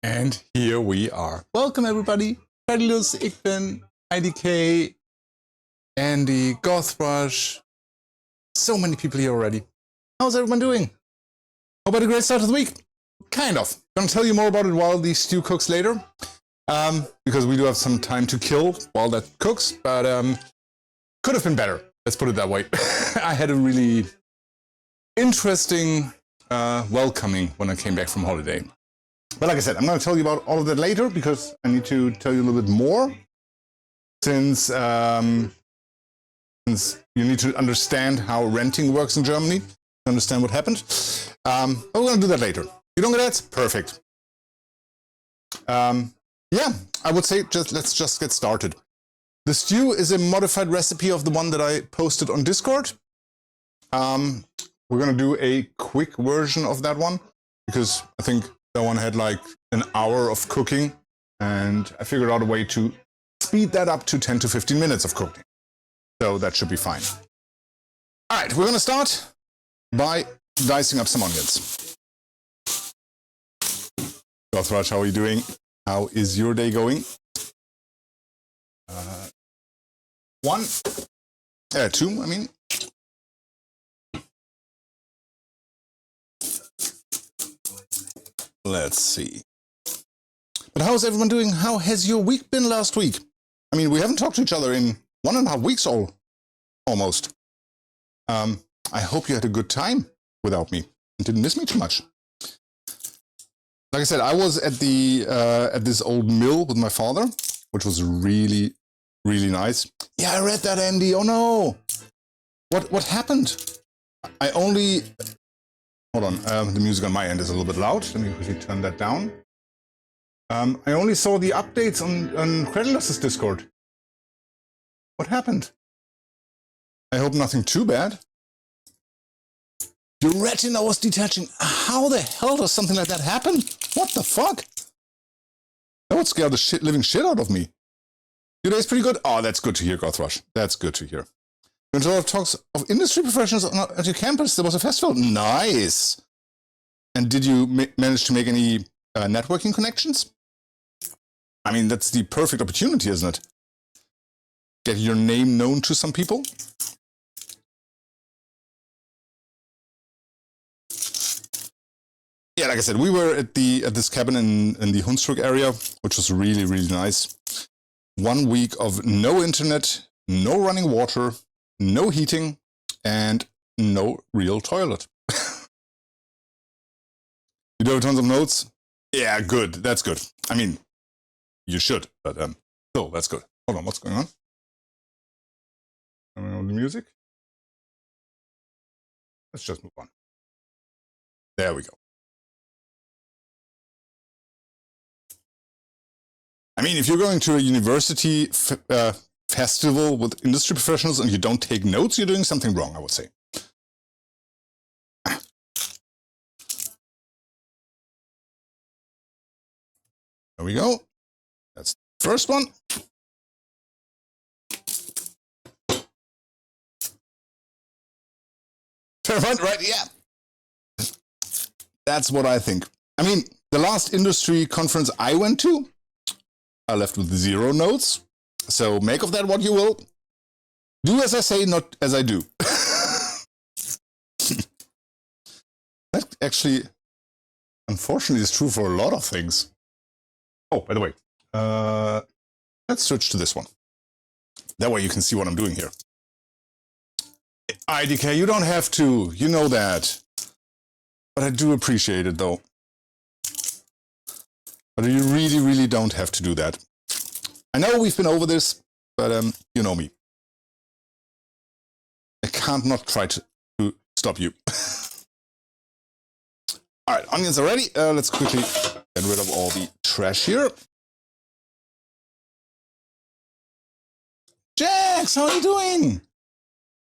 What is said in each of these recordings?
And here we are. Welcome everybody. Fabulous, ik ben IDK, Andy, Gothrush. So many people here already. How's everyone doing? Hope had a great start of the week. Kind of. Gonna tell you more about it while the stew cooks later. Because we do have some time to kill while that cooks, but could have been better. Let's put it that way. I had a really interesting welcoming when I came back from holiday. But like I said, I'm going to tell you about all of that later because I need to tell you a little bit more. Since you need to understand how renting works in Germany, to understand what happened. But we're going to do that later. You don't get that? Perfect. Yeah, I would say let's just get started. The stew is a modified recipe of the one that I posted on Discord. We're going to do a quick version of that one because I think that one had like an hour of cooking, and I figured out a way to speed that up to 10 to 15 minutes of cooking. So that should be fine. All right, we're going to start by dicing up some onions. Gothrush, how are you doing? How is your day going? Two, I mean. Let's see. But how's everyone doing? How has your week been last week? I mean, we haven't talked to each other in 1.5 weeks almost. I hope you had a good time without me and didn't miss me too much. Like I said, I was at this old mill with my father, which was really, really nice. Yeah, I read that, Andy. Oh no. What happened? Hold on, the music on my end is a little bit loud. Let me quickly turn that down. I only saw the updates on Credulous' Discord. What happened? I hope nothing too bad. Your retina was detaching. How the hell does something like that happen? What the fuck? That would scare the living shit out of me. Your day's pretty good? Oh, that's good to hear, Gothrush. That's good to hear. Went to a lot of talks of industry professionals at your campus. There was a festival. Nice. And did you manage to make any networking connections? I mean, that's the perfect opportunity, isn't it? Get your name known to some people. Yeah, like I said, we were at this cabin in the Hunsrück area, which was really, really nice. 1 week of no internet, no running water, no heating, and no real toilet. You do have tons of notes? Yeah, good. That's good. I mean, you should, but still, that's good. Hold on, what's going on? The music? Let's just move on. There we go. I mean, if you're going to a university festival with industry professionals and you don't take notes, you're doing something wrong, I would say. There we go. That's the first one. Fair point, right? Yeah. That's what I think. I mean, the last industry conference I went to, I left with 0 notes. So make of that what you will. Do as I say, not as I do. That actually, unfortunately, is true for a lot of things. Oh, by the way, let's switch to this one. That way you can see what I'm doing here. IDK, you don't have to. You know that. But I do appreciate it, though. But you really, really don't have to do that. I know we've been over this, but you know me. I can't not try to stop you. All right, onions are ready. Let's quickly get rid of all the trash here. Jax, how are you doing?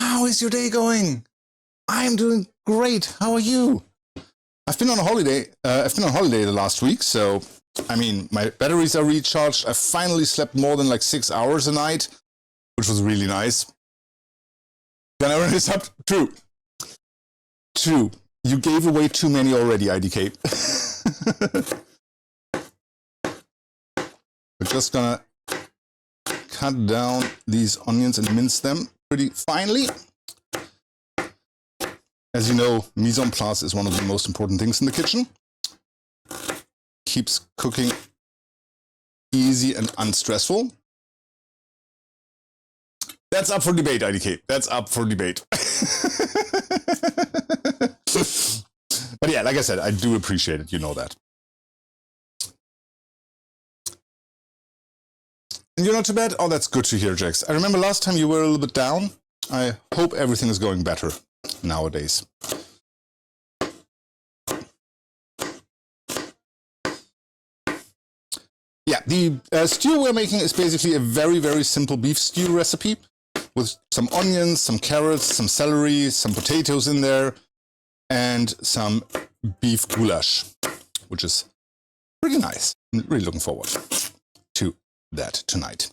How is your day going? I'm doing great. How are you? I've been on holiday the last week, so I mean, my batteries are recharged. I finally slept more than like 6 hours a night, which was really nice. Can I run this up? True. You gave away too many already, IDK. just gonna cut down these onions and mince them pretty finely. As you know, mise en place is one of the most important things in the kitchen. Keeps cooking easy and unstressful. That's up for debate, IDK. That's up for debate. But yeah, like I said, I do appreciate it. You know that. And you're not too bad? Oh, that's good to hear, Jax. I remember last time you were a little bit down. I hope everything is going better nowadays. Yeah, the stew we're making is basically a very, very simple beef stew recipe with some onions, some carrots, some celery, some potatoes in there, and some beef goulash, which is pretty nice. I'm really looking forward to that tonight.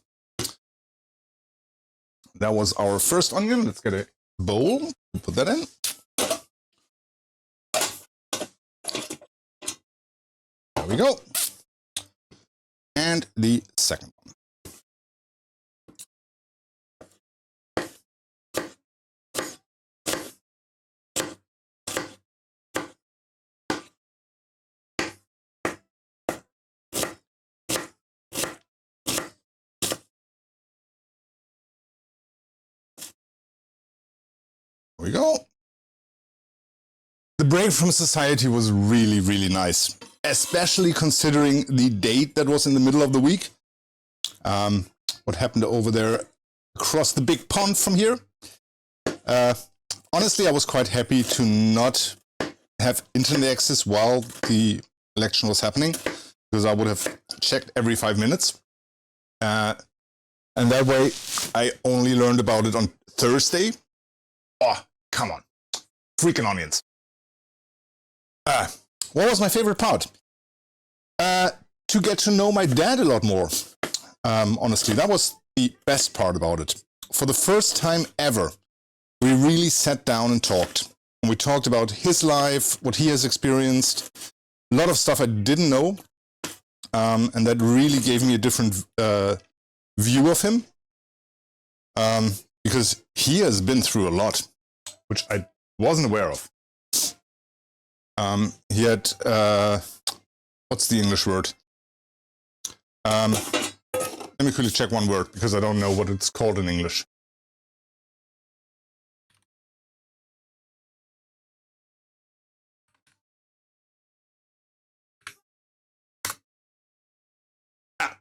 That was our first onion. Let's get a bowl, put that in. There we go. And the second one. There we go. The break from society was really, really nice, especially considering the date that was in the middle of the week. What happened over there across the big pond from here. Honestly, I was quite happy to not have internet access while the election was happening, because I would have checked every 5 minutes. And that way, I only learned about it on Thursday. Oh, come on. Freaking onions. What was my favorite part? To get to know my dad a lot more. Honestly, that was the best part about it. For the first time ever, we really sat down and talked. And we talked about his life, what he has experienced, a lot of stuff I didn't know. And that really gave me a different view of him. Because he has been through a lot, which I wasn't aware of. He had, what's the English word? Let me quickly check one word, because I don't know what it's called in English.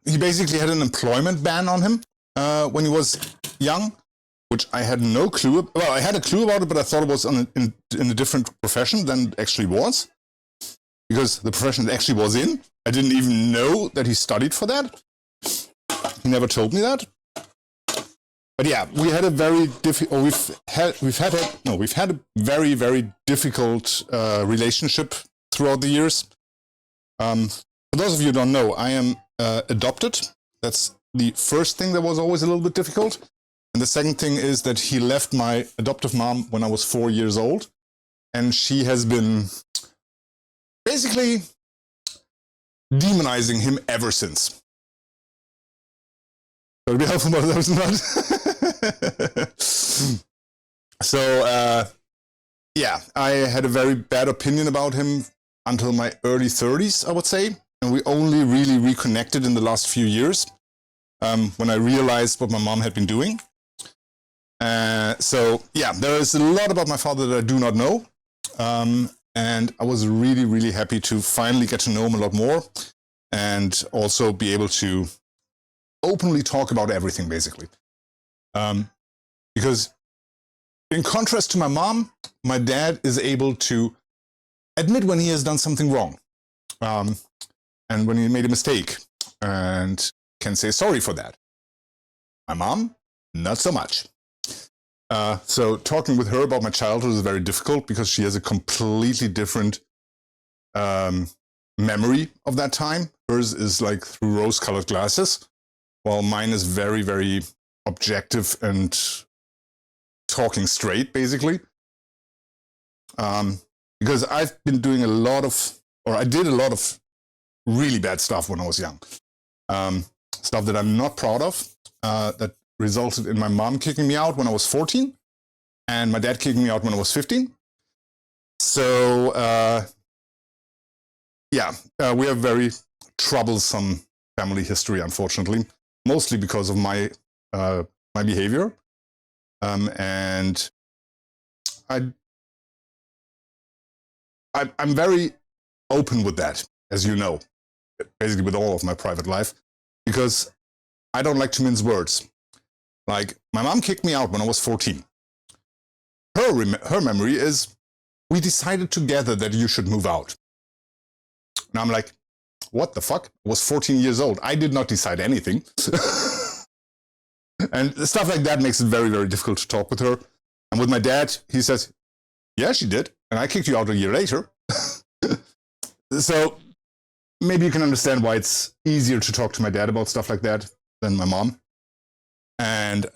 He basically had an employment ban on him when he was young, which I had no clue. Well, I had a clue about it, but I thought it was in a different profession than it actually was. Because the profession it actually was in, I didn't even know that he studied for that. He never told me that. But yeah, we had a very difficult. We've had a very, very difficult relationship throughout the years. For those of you who don't know, I am adopted. That's the first thing that was always a little bit difficult. And the second thing is that he left my adoptive mom when I was 4 years old. And she has been basically demonizing him ever since. So it'd be helpful, but that was not. So, yeah, I had a very bad opinion about him until my early 30s, I would say. And we only really reconnected in the last few years when I realized what my mom had been doing. So, yeah, there is a lot about my father that I do not know. And I was really, really happy to finally get to know him a lot more and also be able to openly talk about everything, basically. Because in contrast to my mom, my dad is able to admit when he has done something wrong and when he made a mistake and can say sorry for that. My mom, not so much. So talking with her about my childhood is very difficult because she has a completely different memory of that time. Hers is like through rose-colored glasses, while mine is very, very objective and talking straight, basically. Because I've been doing a lot of, or I did a lot of really bad stuff when I was young. stuff that I'm not proud of, that resulted in my mom kicking me out when I was 14 and my dad kicking me out when I was 15. So, we have very troublesome family history, unfortunately, mostly because of my behavior. And I'm very open with that, as you know, basically with all of my private life, because I don't like to mince words. Like, my mom kicked me out when I was 14. Her memory is, we decided together that you should move out. And I'm like, what the fuck? I was 14 years old. I did not decide anything. And stuff like that makes it very, very difficult to talk with her. And with my dad, he says, yeah, she did. And I kicked you out a year later. So maybe you can understand why it's easier to talk to my dad about stuff like that than my mom. And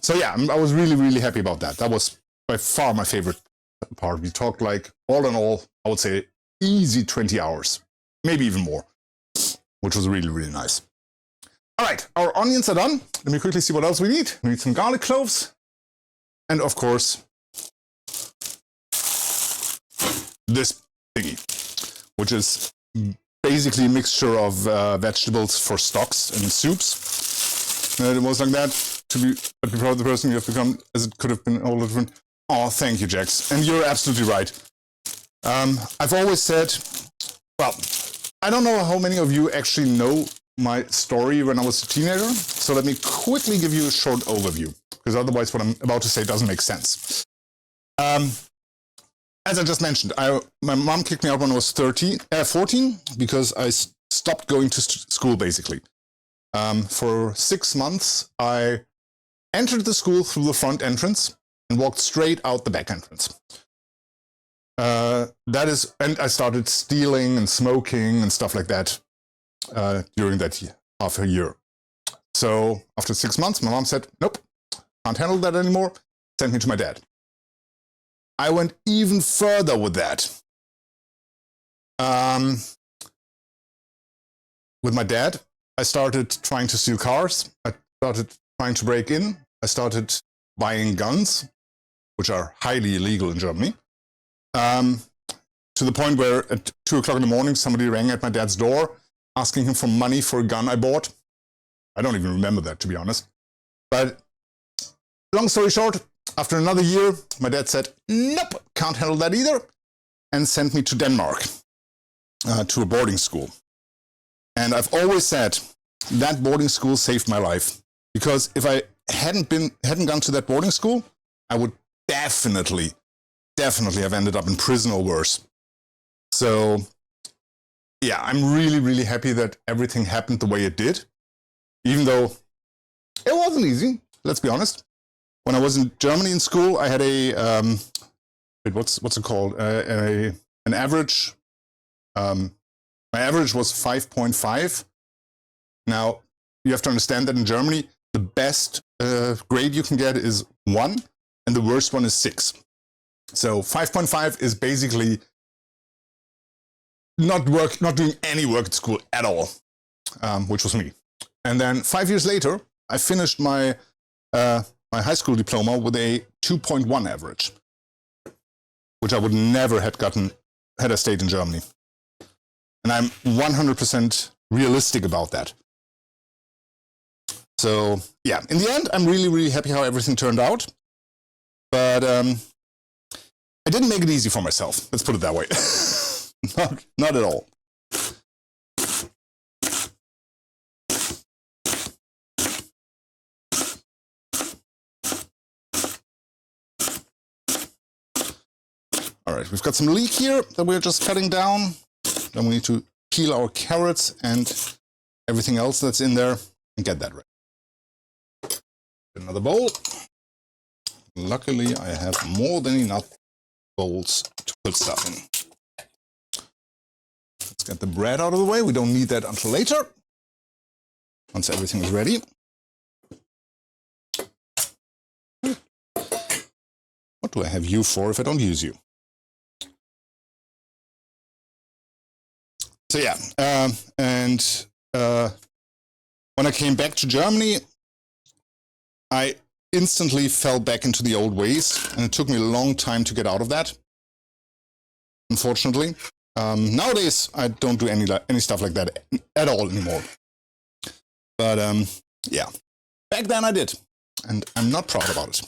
so yeah, I was really, really happy about that. That was by far my favorite part. We talked like, all in all, I would say easy 20 hours, maybe even more, which was really, really nice. All right, our onions are done. Let me quickly see what else we need. We need some garlic cloves. And of course, this thingy, which is basically a mixture of vegetables for stocks and soups. And it was like that. To be proud of the person you have become, as it could have been all different. Oh, thank you, Jax. And you're absolutely right. I've always said, well, I don't know how many of you actually know my story when I was a teenager. So let me quickly give you a short overview, because otherwise what I'm about to say doesn't make sense. As I just mentioned, my mom kicked me out when I was 14 because I stopped going to school, basically. For 6 months, I entered the school through the front entrance and walked straight out the back entrance. And I started stealing and smoking and stuff like that during that half a year. So after 6 months, my mom said, nope, can't handle that anymore, sent me to my dad. I went even further with that. With my dad, I started trying to steal cars. I started trying to break in. I started buying guns, which are highly illegal in Germany. To the point where at 2 o'clock in the morning, somebody rang at my dad's door, asking him for money for a gun I bought. I don't even remember that, to be honest. But long story short, after another year, my dad said, nope, can't handle that either, and sent me to Denmark, to a boarding school. And I've always said that boarding school saved my life, because if I hadn't gone to that boarding school, I would definitely have ended up in prison or worse. So yeah, I'm really, really happy that everything happened the way it did, even though it wasn't easy, let's be honest. When I was in Germany in school, I had a, what's it called? An average. My average was 5.5. Now, you have to understand that in Germany, the best grade you can get is 1, and the worst one is 6. So 5.5 is basically not doing any work at school at all, which was me. And then 5 years later, I finished my my high school diploma with a 2.1 average, which I would never have gotten had I stayed in Germany. And I'm 100% realistic about that. So yeah, in the end, I'm really, really happy how everything turned out. But I didn't make it easy for myself. Let's put it that way. Not at all. All right, we've got some leek here that we're just cutting down. Then we need to peel our carrots and everything else that's in there and get that ready. Another bowl. Luckily, I have more than enough bowls to put stuff in. Let's get the bread out of the way. We don't need that until later, once everything is ready. What do I have you for if I don't use you? So yeah, when I came back to Germany, I instantly fell back into the old ways, and it took me a long time to get out of that, unfortunately. Nowadays, I don't do any stuff like that at all anymore. But yeah, back then I did, and I'm not proud about it.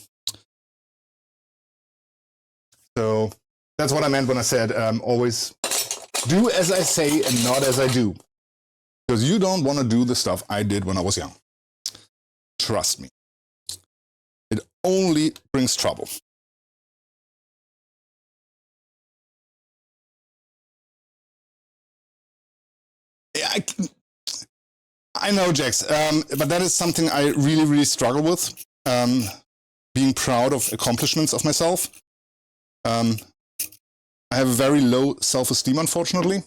So that's what I meant when I said always do as I say and not as I do. Because you don't want to do the stuff I did when I was young. Trust me. It only brings trouble. Yeah, I know, Jax, but that is something I really, really struggle with. Being proud of accomplishments of myself. I have a very low self-esteem, unfortunately.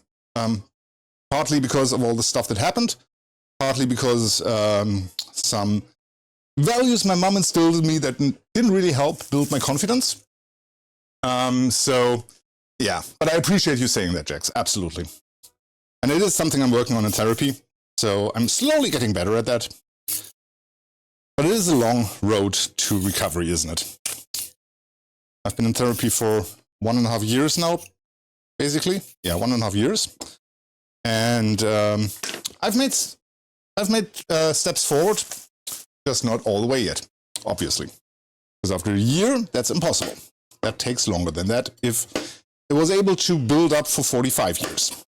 Partly because of all the stuff that happened. Partly because some values my mom instilled in me that didn't really help build my confidence. So, yeah. But I appreciate you saying that, Jax. Absolutely. And it is something I'm working on in therapy. So I'm slowly getting better at that. But it is a long road to recovery, isn't it? I've been in therapy for 1.5 years now, basically. Yeah, 1.5 years. And I've made steps forward, just not all the way yet, obviously. Because after a year, that's impossible. That takes longer than that if it was able to build up for 45 years.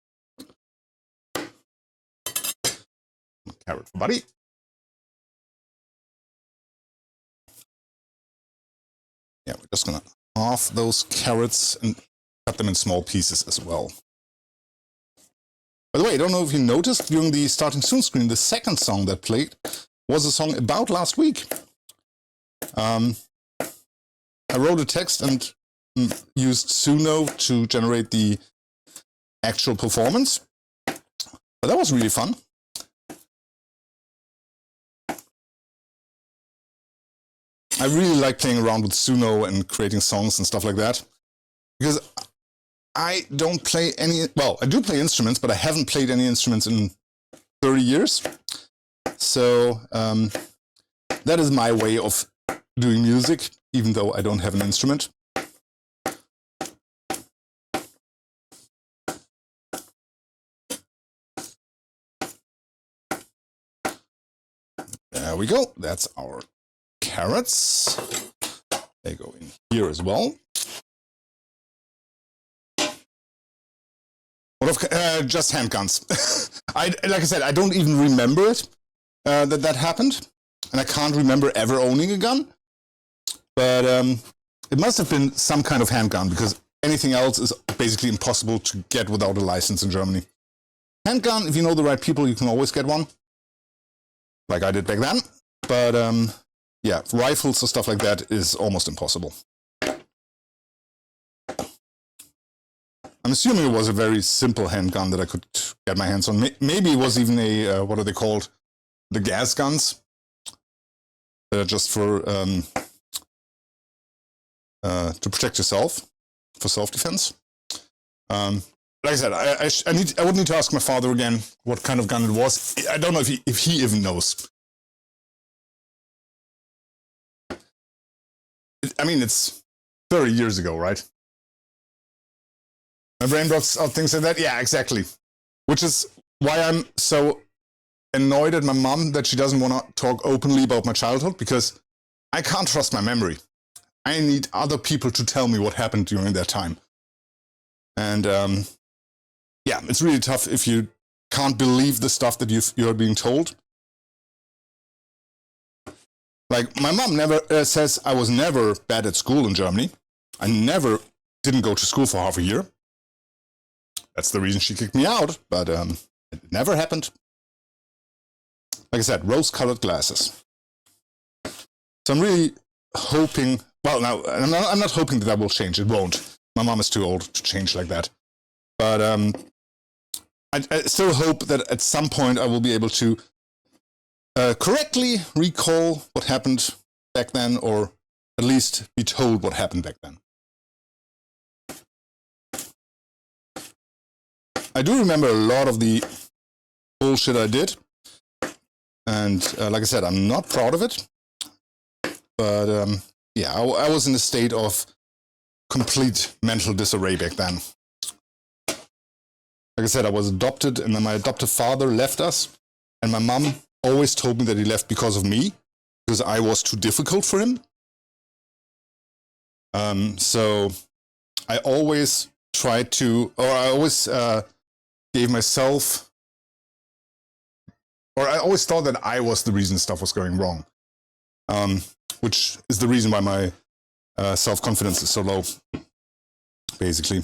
Carrot for buddy. Yeah, we're just gonna halve those carrots and cut them in small pieces as well. By the way, I don't know if you noticed during the starting soon screen, the second song that played was a song about last week. I wrote a text and used Suno to generate the actual performance. But that was really fun. I really like playing around with Suno and creating songs and stuff like that. Because I don't play any, well, I do play instruments, but I haven't played any instruments in 30 years. So that is my way of doing music, even though I don't have an instrument. There we go. That's our carrots. They go in here as well. Just handguns. Like I said, I don't even remember it, that happened. And I can't remember ever owning a gun. But it must have been some kind of handgun, because anything else is basically impossible to get without a license in Germany. Handgun, if you know the right people, you can always get one. Like I did back then. But yeah, rifles or stuff like that is almost impossible. I'm assuming it was a very simple handgun that I could get my hands on. Maybe it was even a, what are they called? The gas guns. Just for, to protect yourself, for self-defense. Like I said, I would need to ask my father again what kind of gun it was. I don't know if he even knows. I mean, it's 30 years ago, right? My brain blocks out things like that. Yeah, exactly. Which is why I'm so annoyed at my mom that she doesn't want to talk openly about my childhood, because I can't trust my memory. I need other people to tell me what happened during that time. And yeah, it's really tough if you can't believe the stuff that you're being told. Like, my mom never says I was never bad at school in Germany. I didn't go to school for half a year. That's the reason she kicked me out, but it never happened. Like I said, rose-colored glasses. So I'm really hoping, well, now, I'm not hoping that will change. It won't. My mom is too old to change like that. But I still hope that at some point I will be able to correctly recall what happened back then, or at least be told what happened back then. I do remember a lot of the bullshit I did. And like I said, I'm not proud of it. But yeah, I was in a state of complete mental disarray back then. Like I said, I was adopted, and then my adoptive father left us. And my mom always told me that he left because of me, because I was too difficult for him. So I always tried to, or I always gave myself, or I always thought that I was the reason stuff was going wrong, which is the reason why my self-confidence is so low, basically.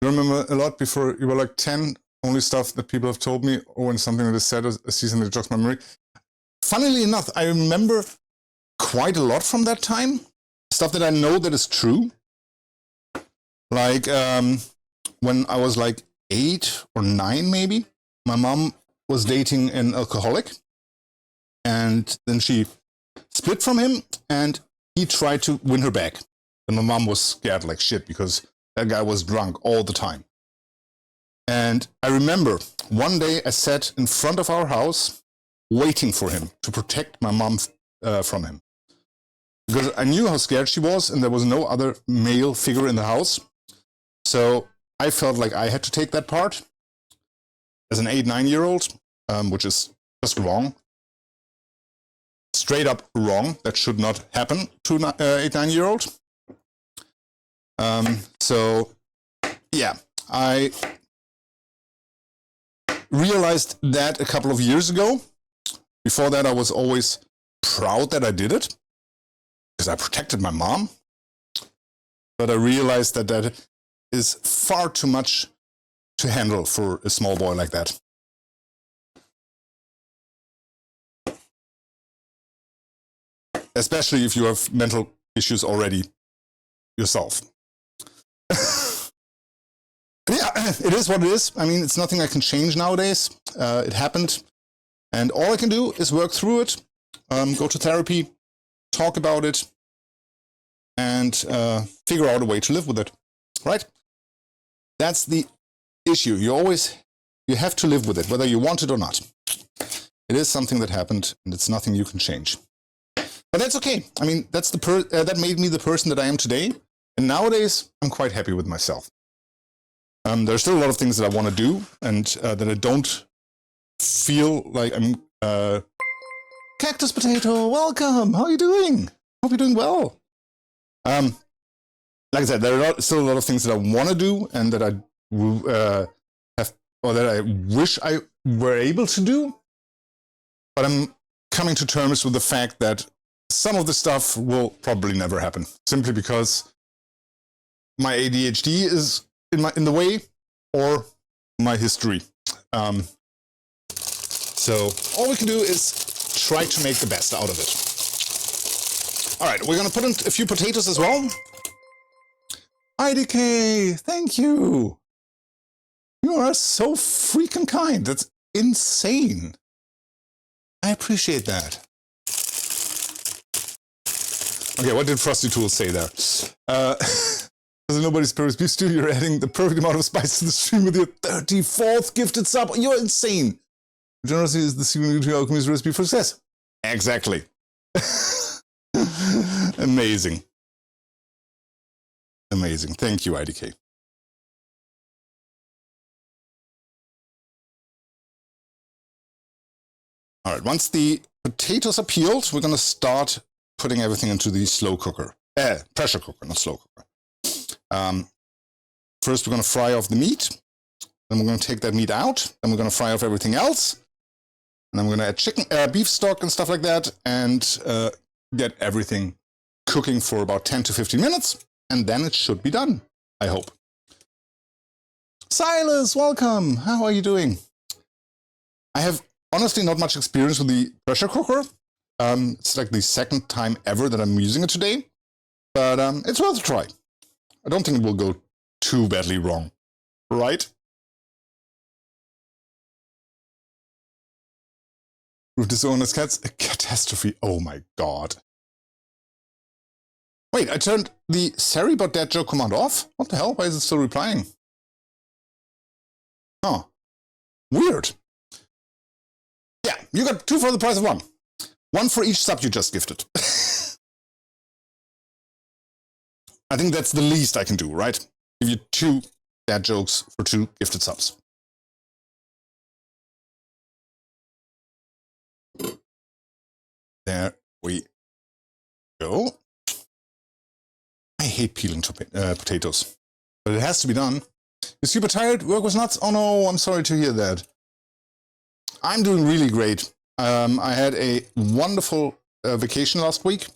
You remember a lot before you were like 10, only stuff that people have told me, or when something that is said a season that jogs my memory. Funnily enough, I remember quite a lot from that time. Stuff that I know that is true. Like when I was like 8 or 9 maybe, my mom was dating an alcoholic. And then she split from him, and he tried to win her back. And my mom was scared like shit because that guy was drunk all the time. And I remember one day I sat in front of our house waiting for him to protect my mom from him. Because I knew how scared she was, and there was no other male figure in the house. So I felt like I had to take that part as an 8, 9-year-old, which is just wrong. Straight up wrong. That should not happen to an 8, 9-year-old. So, yeah, I realized that a couple of years ago. Before that, I was always proud that I did it, because I protected my mom. But I realized that that is far too much to handle for a small boy like that. Especially if you have mental issues already yourself. Yeah, it is what it is. I mean, it's nothing I can change nowadays. It happened. And all I can do is work through it, go to therapy, talk about it, and figure out a way to live with it, right? That's the issue. You have to live with it, whether you want it or not. It is something that happened, and it's nothing you can change. But that's okay. I mean, that's that made me the person that I am today. And nowadays, I'm quite happy with myself. There's still a lot of things that I want to do, and that I don't feel like I'm... Cactus Potato, welcome! How are you doing? Hope you're doing well. Like I said, there are still a lot of things that I want to do, and that I have, or that I wish I were able to do. But I'm coming to terms with the fact that some of the stuff will probably never happen, simply because my ADHD is in the way, or my history. So all we can do is try to make the best out of it. All right, we're gonna put in a few potatoes as well. IDK, thank you. You are so freaking kind. That's insane. I appreciate that. Okay, what did Frosty Tools say there? Because nobody's Paris Beef Stew, you're adding the perfect amount of spice to the stream with your 34th gifted sub. You're insane. Generosity is the secret to alchemy's recipe for success. Exactly. Amazing. Amazing. Thank you, IDK. All right, once the potatoes are peeled, we're going to start putting everything into the slow cooker. Pressure cooker, not slow cooker. First, we're going to fry off the meat. Then we're going to take that meat out. Then we're going to fry off everything else. And then we're going to add beef stock and stuff like that, and get everything cooking for about 10 to 15 minutes. And then it should be done, I hope. Silas, welcome. How are you doing? I have honestly not much experience with the pressure cooker. It's like the second time ever that I'm using it today. But it's worth a try. I don't think it will go too badly wrong, right? With dishonest cats, a catastrophe. Oh my god. Wait, I turned the sorry about that joke command off? What the hell? Why is it still replying? Oh. Weird. Yeah, you got 2 for the price of 1. 1 for each sub you just gifted. I think that's the least I can do, right? Give you 2 dad jokes for 2 gifted subs. There we go. I hate peeling potatoes, but it has to be done. You're super tired? Work was nuts? Oh no, I'm sorry to hear that. I'm doing really great. I had a wonderful vacation last week.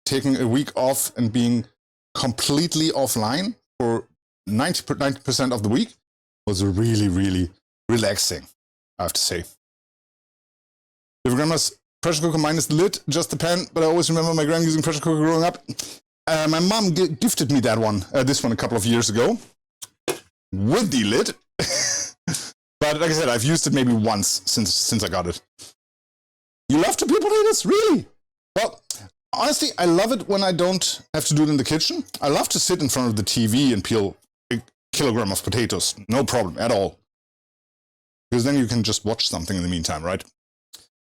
Taking a week off and being completely offline for 90% of the week was really, really relaxing, I have to say. If grandma's pressure cooker minus the lid, just the pan, but I always remember my grandma using pressure cooker growing up. My mom gifted me that one, this one a couple of years ago, with the lid. But like I said, I've used it maybe once since I got it. You love to peel potatoes? Really? Well, honestly, I love it when I don't have to do it in the kitchen. I love to sit in front of the TV and peel a kilogram of potatoes. No problem at all. Because then you can just watch something in the meantime, right?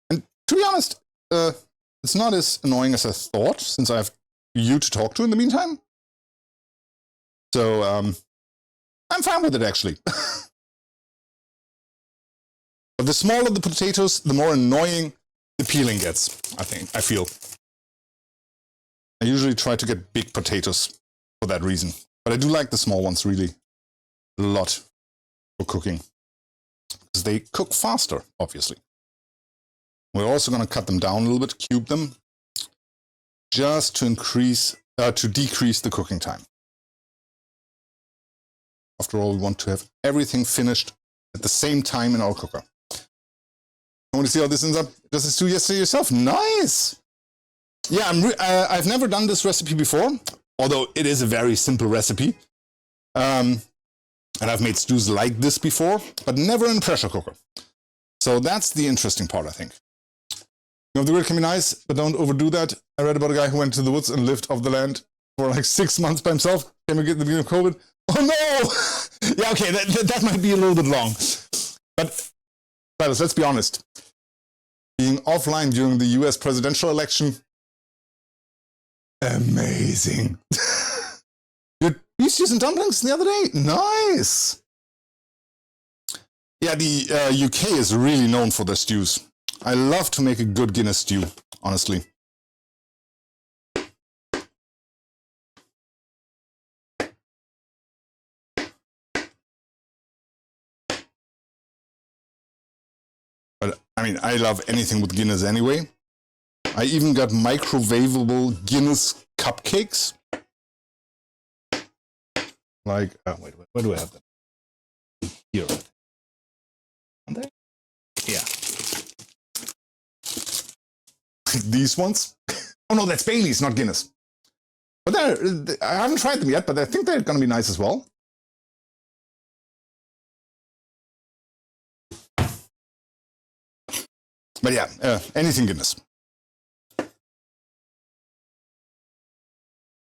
And to be honest, it's not as annoying as I thought, since I have you to talk to in the meantime. So, I'm fine with it, actually. But the smaller the potatoes, the more annoying the peeling gets, I feel. I usually try to get big potatoes for that reason. But I do like the small ones really a lot for cooking. Because they cook faster, obviously. We're also going to cut them down a little bit, cube them, just to decrease the cooking time. After all, we want to have everything finished at the same time in our cooker. I want to see how this ends up. Just as do yesterday yourself. Nice! Yeah, I've never done this recipe before, although it is a very simple recipe. And I've made stews like this before, but never in a pressure cooker. So that's the interesting part, I think. You know, the grill can be nice, but don't overdo that. I read about a guy who went to the woods and lived off the land for like 6 months by himself. Came again at the beginning of COVID. Oh no! Yeah, okay, that might be a little bit long. But fellas, let's be honest. Being offline during the US presidential election, amazing. You had beef stews and dumplings the other day? Nice! Yeah, the UK is really known for their stews. I love to make a good Guinness stew, honestly. But, I mean, I love anything with Guinness anyway. I even got microwavable Guinness cupcakes. Like, oh, wait, where do I have them? Here. Aren't they? Yeah. These ones? Oh no, that's Bailey's, not Guinness. But I haven't tried them yet, but I think they're going to be nice as well. But yeah, anything Guinness.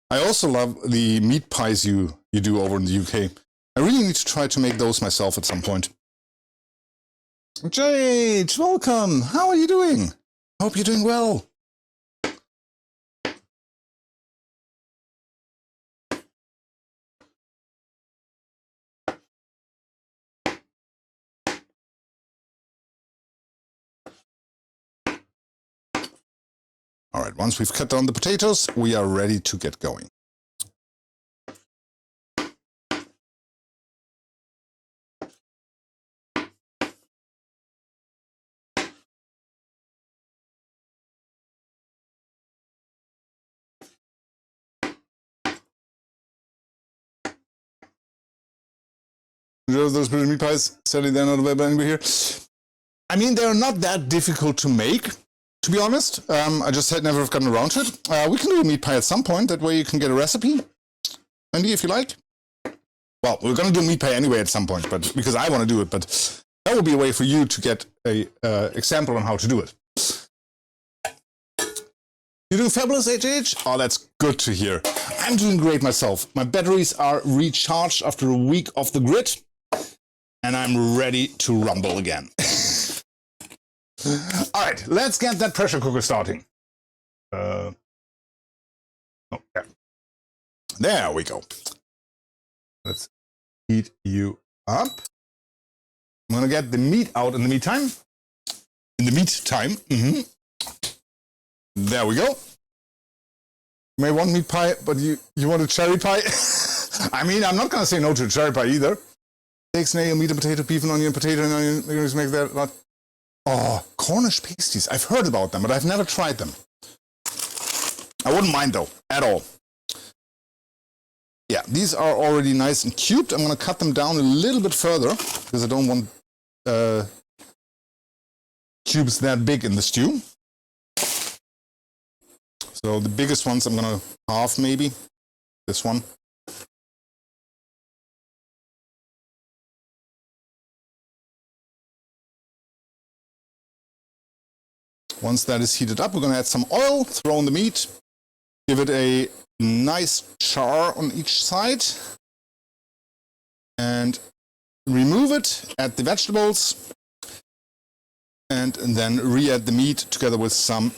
I also love the meat pies you do over in the UK. I really need to try to make those myself at some point. Jade, welcome. How are you doing? Hope you're doing well. All right, once we've cut down the potatoes, we are ready to get going. Those British meat pies, sadly they're not available anywhere here. I mean, they're not that difficult to make, to be honest. I just had never gotten around to it. We can do a meat pie at some point. That way you can get a recipe, Andy, if you like. Well, we're going to do meat pie anyway at some point, but because I want to do it. But that will be a way for you to get a example on how to do it. You doing fabulous, HH? Oh, that's good to hear. I'm doing great myself. My batteries are recharged after a week off the grid. and I'm ready to rumble again. All right, let's get that pressure cooker starting. Okay. There we go. Let's heat you up. I'm gonna get the meat out in the meantime. There we go. You may want meat pie, but you want a cherry pie? I mean, I'm not gonna say no to a cherry pie either. Steak, snail, meat and potato, beef and onion, potato and onion. We're gonna make that lot. Oh, Cornish pasties. I've heard about them, but I've never tried them. I wouldn't mind though, at all. Yeah, these are already nice and cubed. I'm going to cut them down a little bit further because I don't want cubes that big in the stew. So the biggest ones I'm going to halve maybe. This one. Once that is heated up, we're going to add some oil, throw in the meat, give it a nice char on each side, and remove it, add the vegetables, and then re-add the meat together with some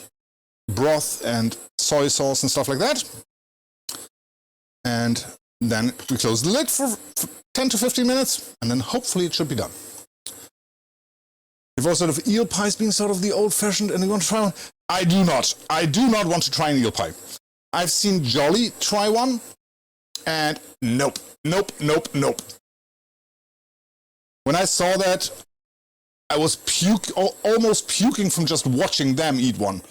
broth and soy sauce and stuff like that. And then we close the lid for 10 to 15 minutes, and then hopefully it should be done. You've also heard of eel pies being sort of the old-fashioned, and you want to try one? I do not. I do not want to try an eel pie. I've seen Jolly try one, and nope, nope, nope, nope. When I saw that, I was almost puking from just watching them eat one.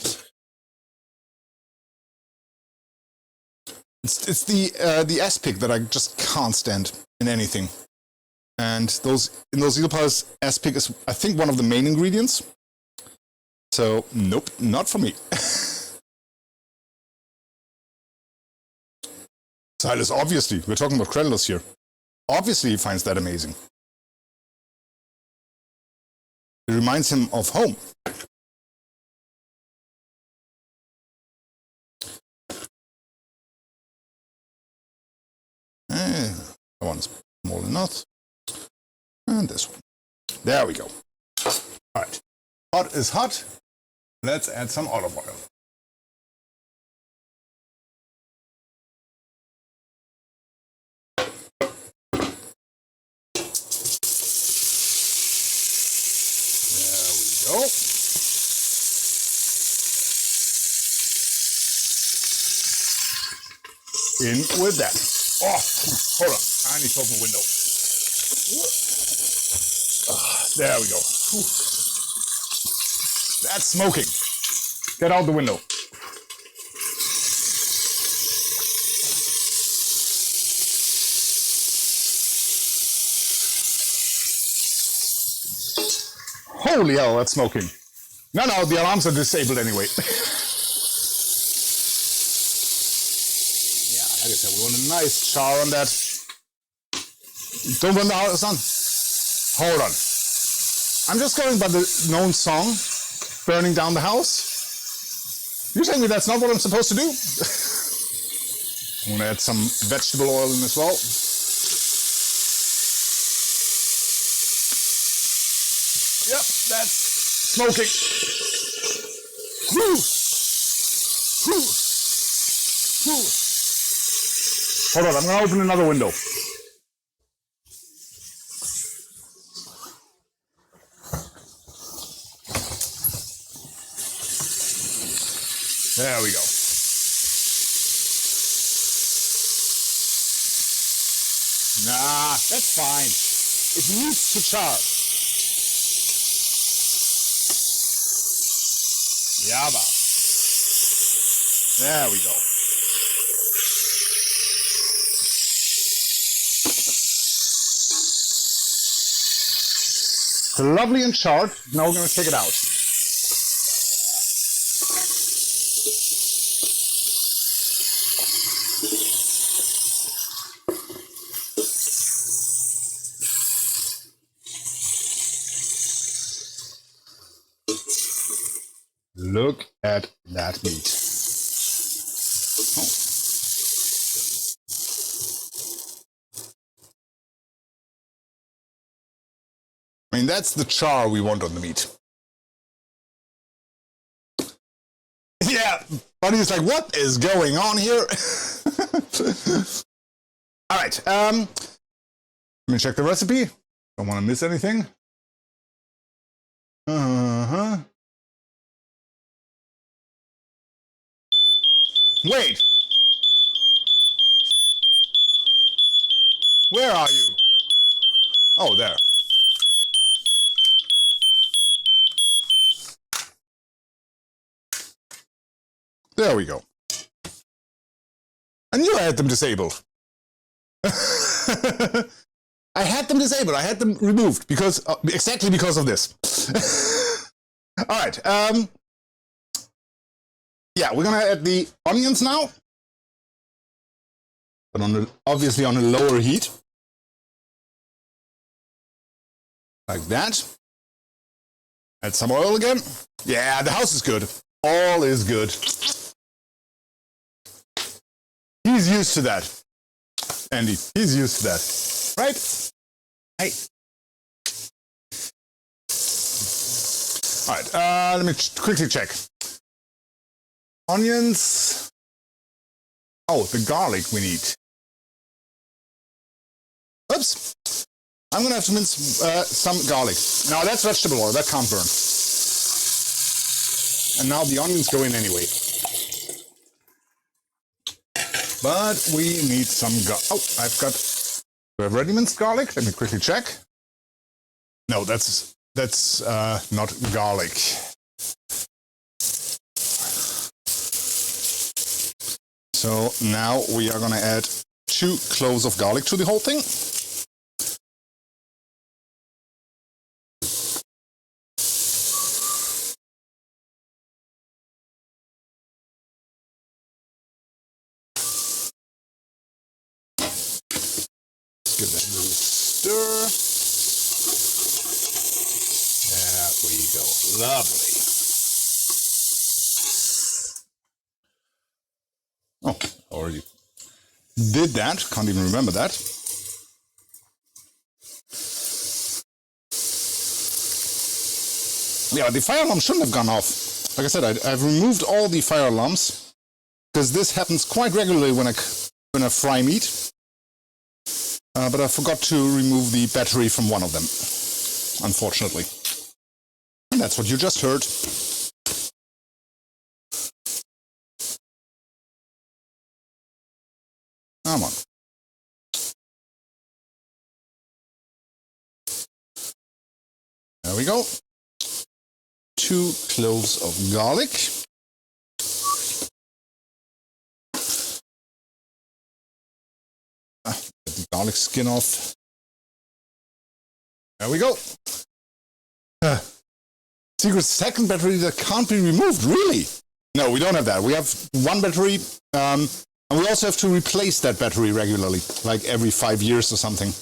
It's the aspic that I just can't stand in anything. And in those eel pies, aspic is, I think, one of the main ingredients. So, nope, not for me. Silas, obviously, we're talking about Kredos here. Obviously, he finds that amazing. It reminds him of home. That one's small enough. And this one. There we go. All right. Hot is hot. Let's add some olive oil. There we go. In with that. Oh, hold on. I need to open the window. There we go. That's smoking. Get out the window. Holy hell, that's smoking. No, the alarms are disabled anyway. Yeah, like I said, we want a nice char on that. Don't burn the house on. Hold on. I'm just going by the known song, Burning Down the House. You're telling me that's not what I'm supposed to do? I'm going to add some vegetable oil in as well. Yep, that's smoking. Woo! Woo! Woo! Hold on, I'm going to open another window. There we go. Nah, that's fine. It needs to char. Yabba. There we go. It's lovely and charred. Now we're going to take it out. Look at that meat. Oh. I mean, that's the char we want on the meat. Yeah, Buddy's like, what is going on here? All right, let me check the recipe. Don't want to miss anything. Wait. Where are you? Oh, there. There we go. I knew I had them disabled. I had them disabled. I had them removed because exactly because of this. All right. Yeah, we're gonna add the onions now, but obviously on a lower heat, like that. Add some oil again. Yeah, the house is good. All is good. He's used to that, Andy. He's used to that, right? Hey. All right, let me quickly check. Onions. Oh, the garlic we need. Oops. I'm going to have to mince some garlic. Now, that's vegetable oil. That can't burn. And now the onions go in anyway. But we need some garlic. Oh, we have ready minced garlic. Let me quickly check. No, that's not garlic. So now we are going to add 2 cloves of garlic to the whole thing. Give that a little stir. There we go. Lovely. Oh, already did that. Can't even remember that. Yeah, the fire alarm shouldn't have gone off. Like I said, I've removed all the fire alarms because this happens quite regularly when I fry meat. But I forgot to remove the battery from one of them, unfortunately. And that's what you just heard. Come on. There we go. 2 cloves of garlic. Get the garlic skin off. There we go. Secret second battery that can't be removed, really? No, we don't have that. We have 1 battery, and we also have to replace that battery regularly, like every 5 years or something.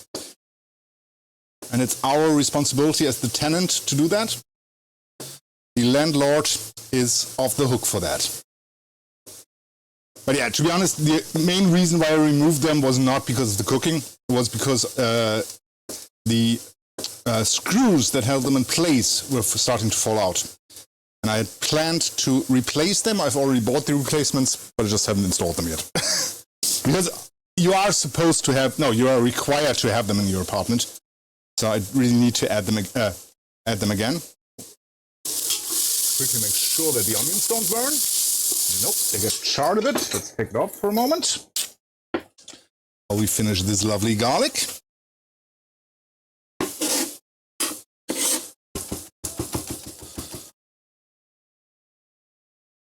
And it's our responsibility as the tenant to do that. The landlord is off the hook for that. But yeah, to be honest, the main reason why I removed them was not because of the cooking. It was because the screws that held them in place were starting to fall out. And I had planned to replace them. I've already bought the replacements, but I just haven't installed them yet. Because you are supposed to have, no, you are required to have them in your apartment. So I really need to add them again. Quickly make sure that the onions don't burn. Nope, they get charred a bit. Let's take it off for a moment. While we finish this lovely garlic.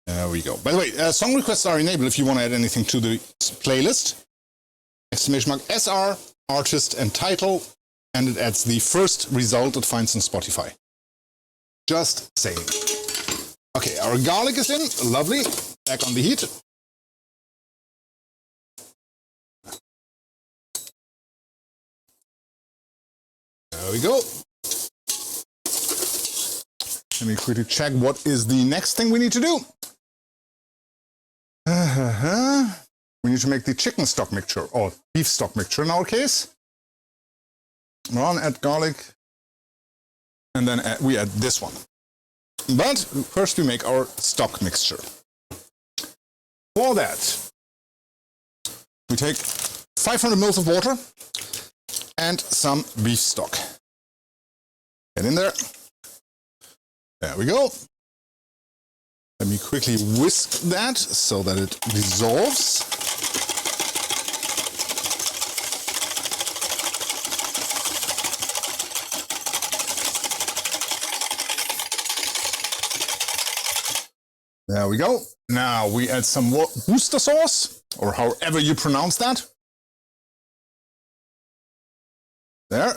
There we go. By the way, song requests are enabled if you want to add anything to the playlist. !SR, artist and title, and it adds the first result it finds on Spotify. Just saying. Okay, our garlic is in. Lovely. Back on the heat. There we go. Let me quickly check what is the next thing we need to do. We need to make the chicken stock mixture, or beef stock mixture in our case. We're on, add garlic. And then we add this one. But first we make our stock mixture. For that, we take 500 mils of water and some beef stock. Get in there. There we go. Let me quickly whisk that so that it dissolves. There we go. Now we add some more Worcester sauce, or however you pronounce that. There.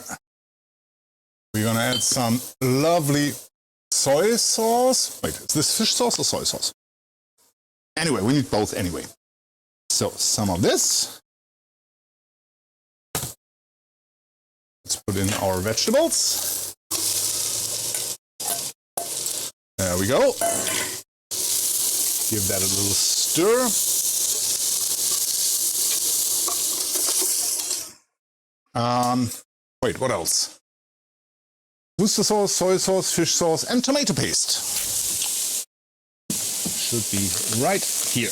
We're gonna add some lovely soy sauce. Wait, is this fish sauce or soy sauce? Anyway, we need both anyway. So some of this. Let's put in our vegetables. There we go. Give that a little stir. Wait, what else? Worcester sauce, soy sauce, fish sauce, and tomato paste. Should be right here.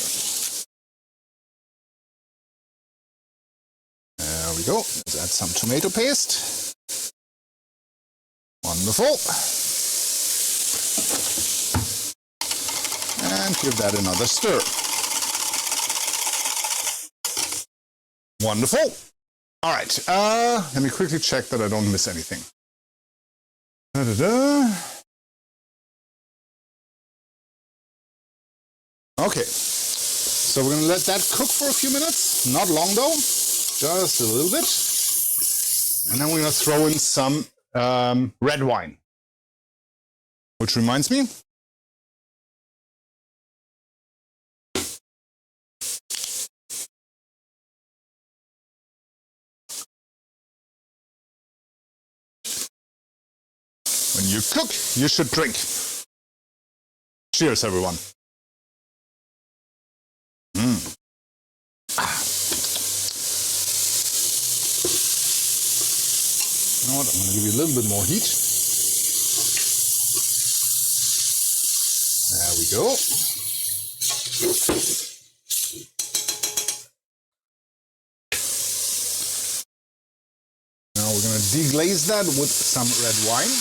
There we go. Let's add some tomato paste. Wonderful. And give that another stir. Wonderful. All right, let me quickly check that I don't miss anything. Okay, so we're gonna let that cook for a few minutes. Not long though, just a little bit. And then we're gonna throw in some red wine. Which reminds me, when you cook, you should drink. Cheers, everyone. You know what? I'm going to give you a little bit more heat. There we go. Now we're going to deglaze that with some red wine.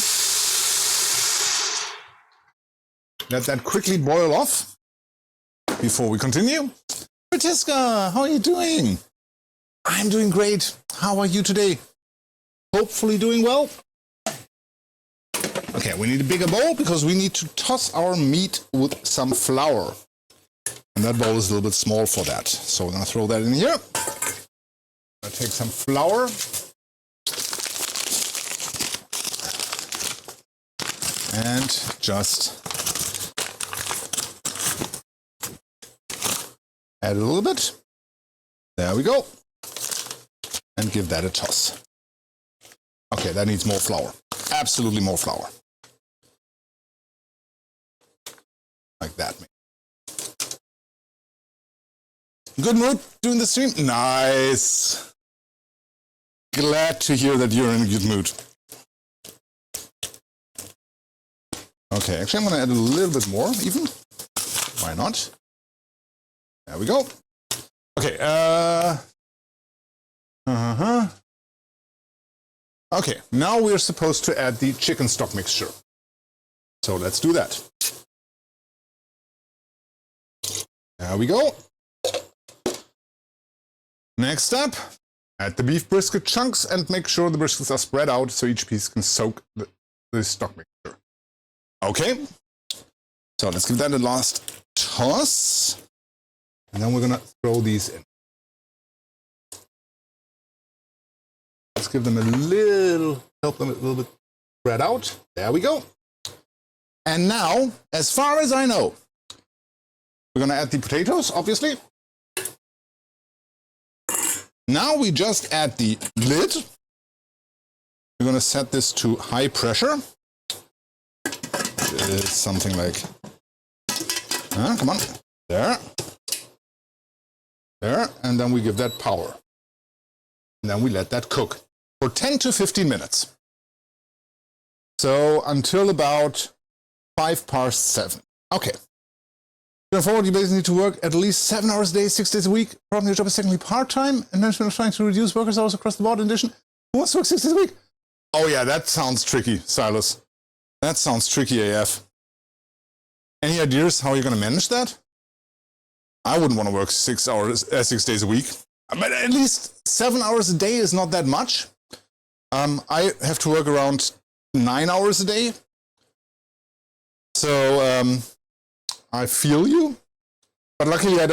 Let that quickly boil off before we continue. Franziska, how are you doing? I'm doing great. How are you today? Hopefully doing well. Okay, we need a bigger bowl because we need to toss our meat with some flour. And that bowl is a little bit small for that. So we're going to throw that in here. I'll take some flour. And just add a little bit. There we go. And give that a toss. Okay, that needs more flour. Absolutely more flour. Like that. Good mood doing the stream? Nice. Glad to hear that you're in a good mood. Okay, actually I'm going to add a little bit more even. Why not? There we go. Okay, Okay, now we're supposed to add the chicken stock mixture. So let's do that. There we go. Next up, add the beef brisket chunks and make sure the briskets are spread out so each piece can soak the stock mixture. Okay, so let's give that a last toss. And then we're gonna throw these in. Let's give them a little, help them a little bit spread out. There we go. And now, as far as I know, we're gonna add the potatoes, obviously. Now we just add the lid. We're gonna set this to high pressure. It's something like, come on, there. There, and then we give that power. And then we let that cook for 10 to 15 minutes. So until about 7:05. Okay. Going forward, you basically need to work at least 7 hours a day, 6 days a week. Probably your job is technically part-time, and management is trying to reduce workers' hours across the board. In addition, who wants to work 6 days a week? Oh yeah, that sounds tricky, Silas. That sounds tricky AF. Any ideas how you're going to manage that? I wouldn't want to work 6 days a week. But at least 7 hours a day is not that much. I have to work around 9 hours a day. So I feel you. But luckily I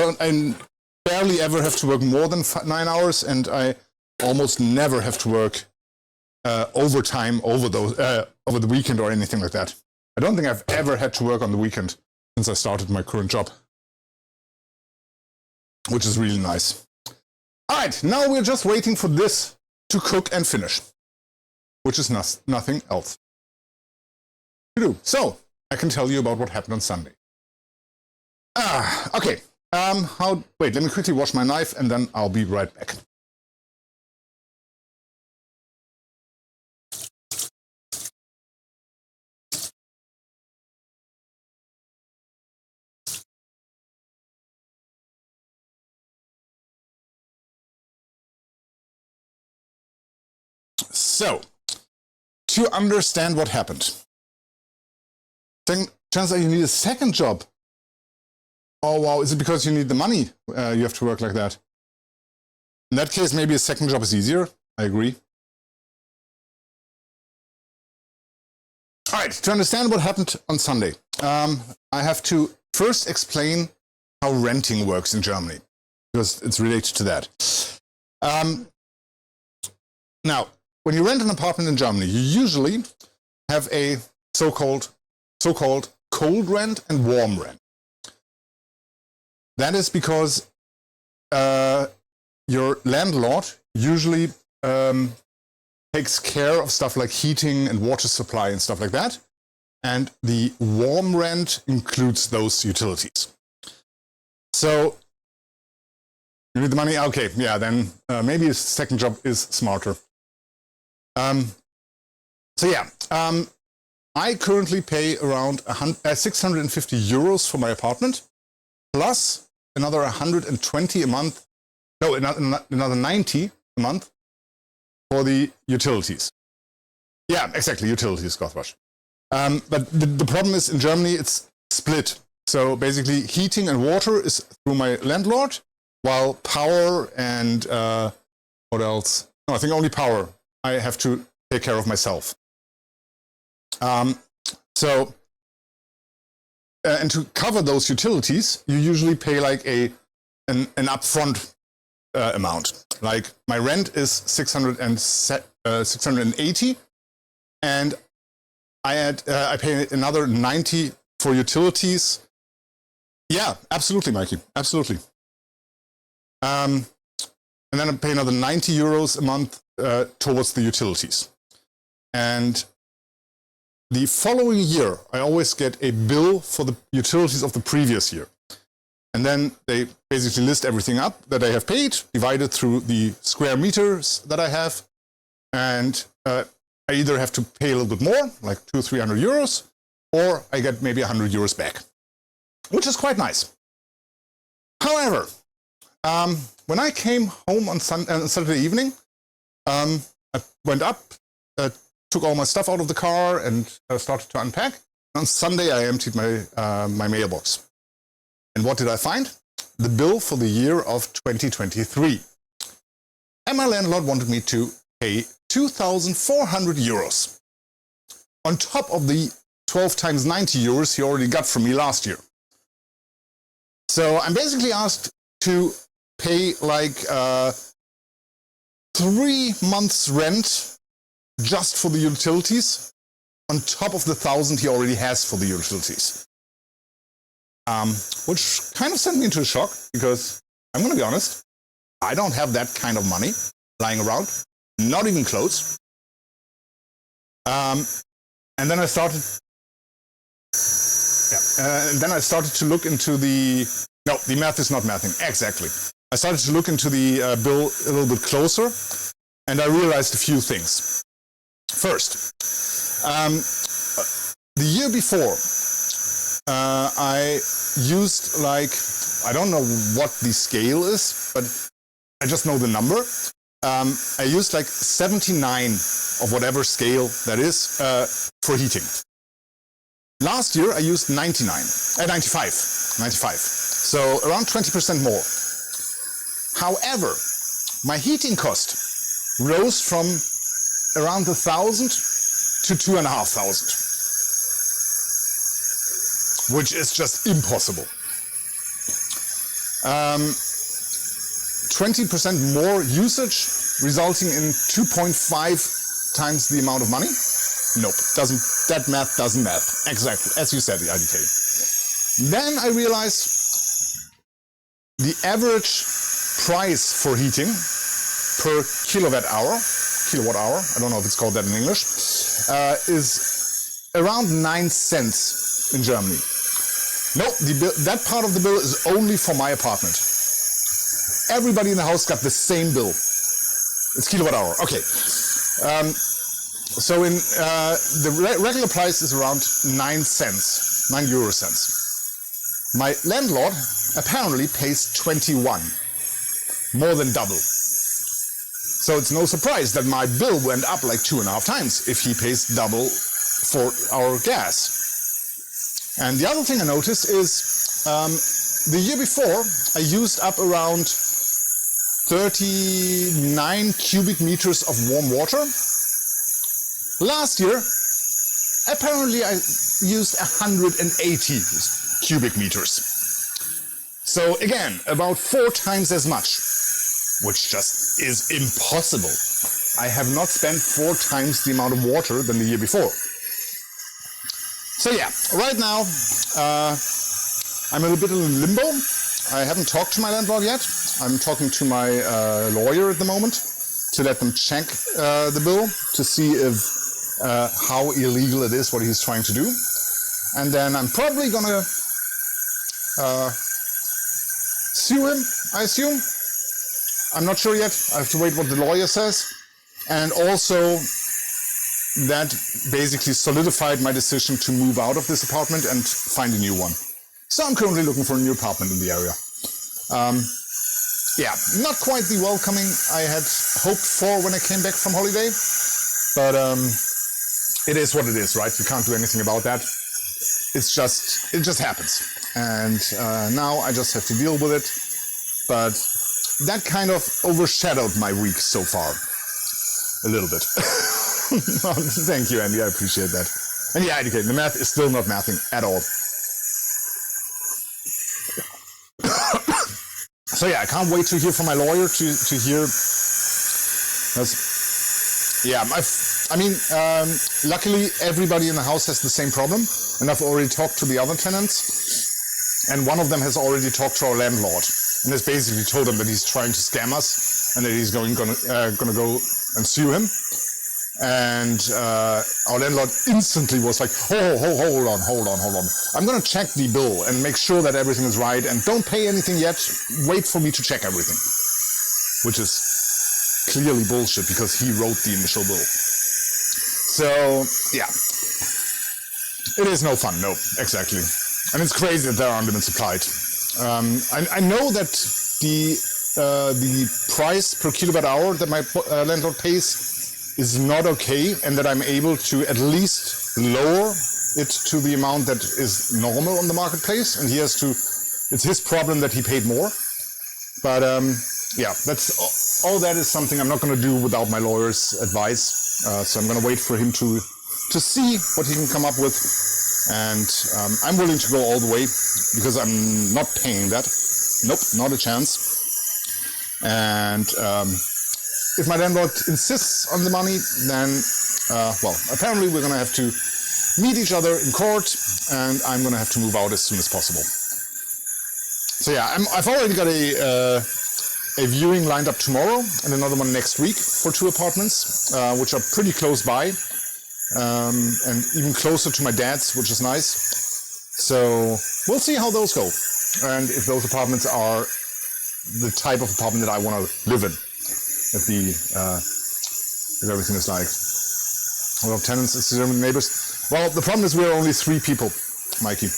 barely ever have to work more than 9 hours, and I almost never have to work overtime over the weekend or anything like that. I don't think I've ever had to work on the weekend since I started my current job, which is really nice. All right, now we're just waiting for this to cook and finish, which is nothing else to do. So I can tell you about what happened on Sunday. Okay. Wait, let me quickly wash my knife and then I'll be right back. So, to understand what happened, turns out you need a second job. Oh wow, is it because you need the money you have to work like that? In that case, maybe a second job is easier. I agree. All right, to understand what happened on Sunday, I have to first explain how renting works in Germany, because it's related to that. Now, when you rent an apartment in Germany, you usually have a so-called cold rent and warm rent. That is because your landlord usually takes care of stuff like heating and water supply and stuff like that. And the warm rent includes those utilities. So you need the money? Okay, yeah, then maybe a second job is smarter. So yeah, I currently pay around 650 euros for my apartment, plus another 120 a month, no, another 90 a month for the utilities. Yeah, exactly, utilities, Gothrush. But the problem is in Germany, it's split. So basically heating and water is through my landlord, while power and what else? No, I think only power I have to take care of myself. And to cover those utilities, you usually pay like an upfront amount. Like my rent is 680, and I pay another 90 for utilities. Yeah, absolutely, Mikey, absolutely. And then I pay another 90 euros a month towards the utilities. And the following year, I always get a bill for the utilities of the previous year. And then they basically list everything up that I have paid, divided through the square meters that I have. And I either have to pay a little bit more, like 200 or 300 euros, or I get maybe 100 euros back, which is quite nice. However, when I came home on Saturday evening, I went up, took all my stuff out of the car and started to unpack. On Sunday, I emptied my mailbox. And what did I find? The bill for the year of 2023. And my landlord wanted me to pay 2,400 euros on top of the 12 times 90 euros he already got from me last year. So I'm basically asked to pay like 3 months rent just for the utilities, on top of the 1,000 he already has for the utilities. Which kind of sent me into a shock, because I'm going to be honest, I don't have that kind of money lying around, not even close. And then I started, to look into the, no, the math is not mathing, exactly. I started to look into the bill a little bit closer, and I realized a few things. First, The year before, I used like, I don't know what the scale is, but I just know the number. I used like 79 of whatever scale that is for heating. Last year I used 95. So around 20% more. However, my heating cost rose from around 1,000 to 2,500, which is just impossible. 20% more usage, resulting in 2.5 times the amount of money? Nope, that math doesn't math. Exactly, as you said, the IDK. Then I realized the average price for heating per kilowatt hour, I don't know if it's called that in English, is around 9 cents in Germany. No, that part of the bill is only for my apartment. Everybody in the house got the same bill. It's kilowatt hour. Okay. So in the regular price is around 9 cents, 9 euro cents. My landlord apparently pays 21, more than double. So it's no surprise that my bill went up like 2.5 times if he pays double for our gas. And the other thing I noticed is the year before I used up around 39 cubic meters of warm water. Last year, apparently I used 180 cubic meters. So again, about 4 times as much, which just is impossible. I have not spent 4 times the amount of water than the year before. So yeah, right now I'm a little bit in limbo. I haven't talked to my landlord yet. I'm talking to my lawyer at the moment to let them check the bill to see if how illegal it is what he's trying to do. And then I'm probably gonna sue him, I assume. I'm not sure yet. I have to wait what the lawyer says. And also that basically solidified my decision to move out of this apartment and find a new one. So I'm currently looking for a new apartment in the area. Yeah, not quite the welcoming I had hoped for when I came back from holiday, but it is what it is, right? You can't do anything about that. It just happens. And now I just have to deal with it. But that kind of overshadowed my week so far. A little bit. Thank you, Andy, I appreciate that. And yeah, okay, the math is still not mathing at all. So yeah, I can't wait to hear from my lawyer to hear. Yeah, I mean, luckily everybody in the house has the same problem, and I've already talked to the other tenants, and one of them has already talked to our landlord, and has basically told him that he's trying to scam us, and that he's gonna go and sue him. And our landlord instantly was like, oh, hold on. I'm going to check the bill and make sure that everything is right, and don't pay anything yet. Wait for me to check everything. Which is clearly bullshit because he wrote the initial bill. So, yeah. It is no fun, no, exactly. And it's crazy that there are unlimited supplied. I know that the price per kilowatt hour that my landlord pays is not okay, and that I'm able to at least lower it to the amount that is normal on the marketplace, and he has to, it's his problem that he paid more. But yeah, that's all. That is something I'm not going to do without my lawyer's advice. So I'm going to wait for him to see what he can come up with, and I'm willing to go all the way because I'm not paying that. Nope, not a chance. And if my landlord insists on the money, then, well, apparently we're going to have to meet each other in court, and I'm going to have to move out as soon as possible. So yeah, I've already got a viewing lined up tomorrow and another one next week for 2 apartments, which are pretty close by, and even closer to my dad's, which is nice. So we'll see how those go, and if those apartments are the type of apartment that I want to live in. If everything is like A lot of tenants, German neighbors. Well, the problem is we're only 3 people, Mikey.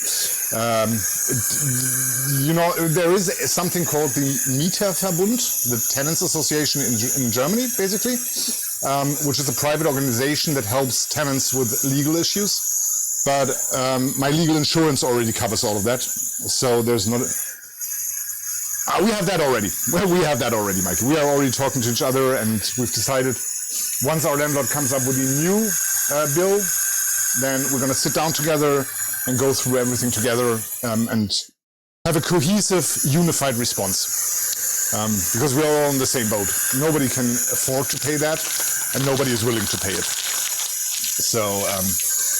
You know, there is something called the Mieterverbund, the Tenants Association in Germany, basically, which is a private organization that helps tenants with legal issues. But my legal insurance already covers all of that, so there's not. We have that already. Well, we have that already, Mikey. We are already talking to each other, and we've decided once our landlord comes up with a new bill, then we're going to sit down together and go through everything together and have a cohesive, unified response. Because we're all in the same boat. Nobody can afford to pay that, and nobody is willing to pay it. So,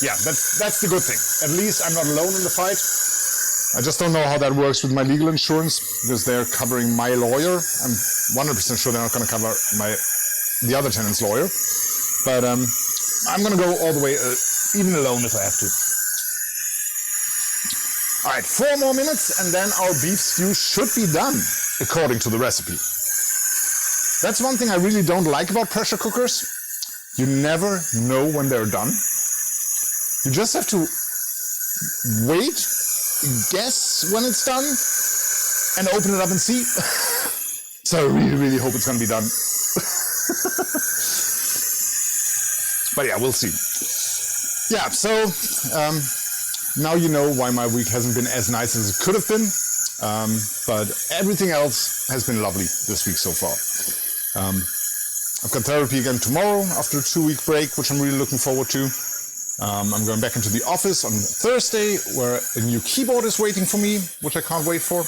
yeah, that's the good thing. At least I'm not alone in the fight. I just don't know how that works with my legal insurance, because they're covering my lawyer. I'm 100% sure they're not going to cover the other tenant's lawyer. But I'm going to go all the way, even alone if I have to. All right, 4 more minutes, and then our beef stew should be done, according to the recipe. That's one thing I really don't like about pressure cookers. You never know when they're done. You just have to wait, guess when it's done, and open it up and see. So I really, really hope it's going to be done. But yeah, we'll see. Yeah, so now you know why my week hasn't been as nice as it could have been. But everything else has been lovely this week so far. I've got therapy again tomorrow after a 2-week break, which I'm really looking forward to. I'm going back into the office on Thursday, where a new keyboard is waiting for me, which I can't wait for.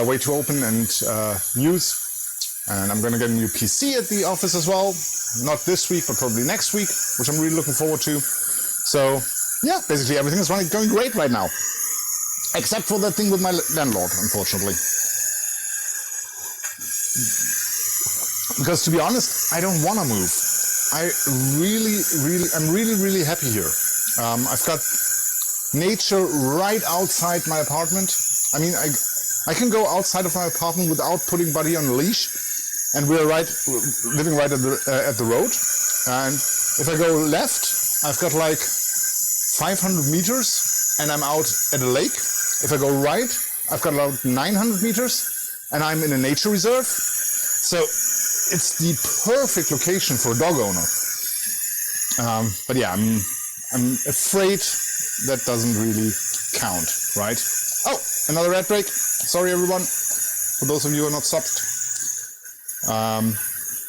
Wait to open and use. And I'm going to get a new PC at the office as well. Not this week, but probably next week, which I'm really looking forward to. So, yeah, basically everything is going great right now. Except for that thing with my landlord, unfortunately. Because to be honest, I don't want to move. I'm really happy here. I've got nature right outside my apartment. I mean, I can go outside of my apartment without putting Buddy on a leash, and we're living right at the road. And if I go left, I've got like 500 meters, and I'm out at a lake. If I go right, I've got about 900 meters, and I'm in a nature reserve. So it's the perfect location for a dog owner. But yeah, I'm afraid that doesn't really count, right? Oh, another ad break. Sorry, everyone. For those of you who are not subbed.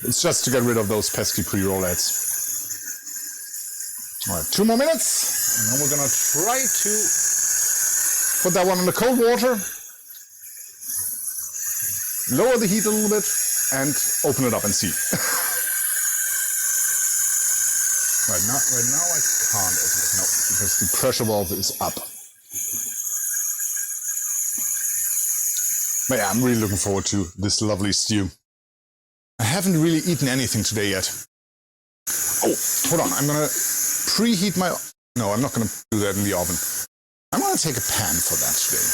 It's just to get rid of those pesky pre-roll ads. All right, 2 more minutes, and then we're gonna try to put that one in the cold water, lower the heat a little bit, and open it up and see. Right now I can't open it, no, because the pressure valve is up. But yeah, I'm really looking forward to this lovely stew. I haven't really eaten anything today yet. Oh, hold on, I'm gonna preheat my... No, I'm not gonna do that in the oven. I'm gonna take a pan for that today.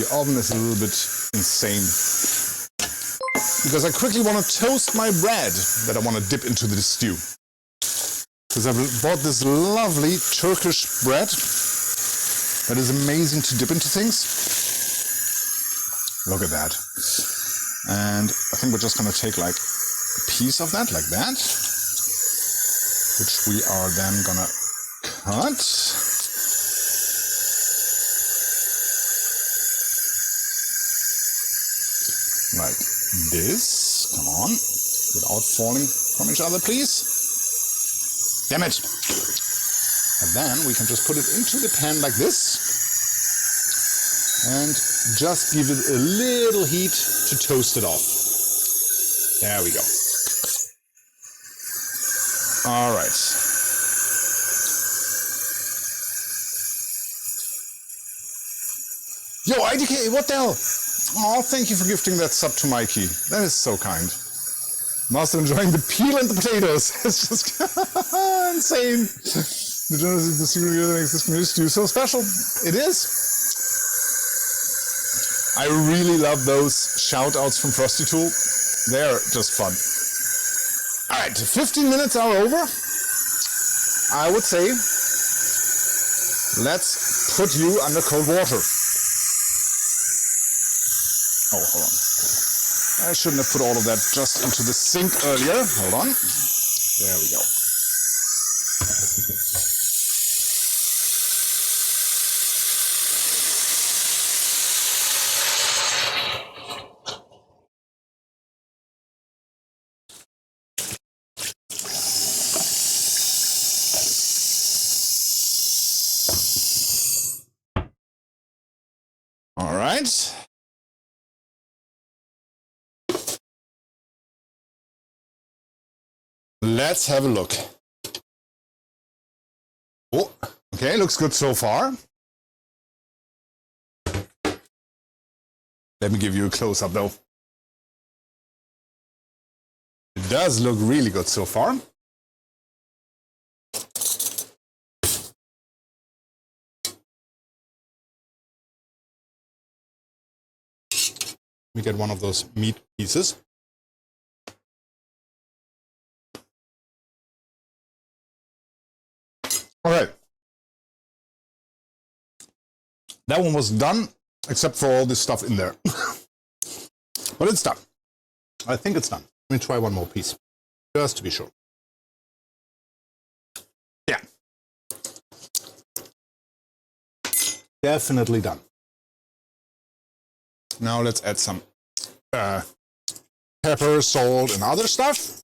The oven is a little bit insane. Because I quickly want to toast my bread that I want to dip into the stew. Because I've bought this lovely Turkish bread that is amazing to dip into things. Look at that. And I think we're just going to take like a piece of that, like that. Which we are then going to cut. Like this. Come on. Without falling from each other, please. Damn it. And then we can just put it into the pan like this. And just give it a little heat to toast it off. There we go. All right. Yo, IDK, what the hell? Oh, thank you for gifting that sub to Mikey. That is so kind. Master enjoying the peel and the potatoes. It's just insane. The generosity of the secret that makes this community stew so special. It is. I really love those shout-outs from Frosty Tool. They're just fun. All right, 15 minutes are over. I would say, let's put you under cold water. Oh, hold on. I shouldn't have put all of that just into the sink earlier. Hold on. There we go. All right. Let's have a look. Oh, okay, looks good so far. Let me give you a close-up though. It does look really good so far. Let me get one of those meat pieces. All right. That one was done, except for all this stuff in there. But it's done. I think it's done. Let me try one more piece, just to be sure. Yeah. Definitely done. Now let's add some pepper, salt, and other stuff.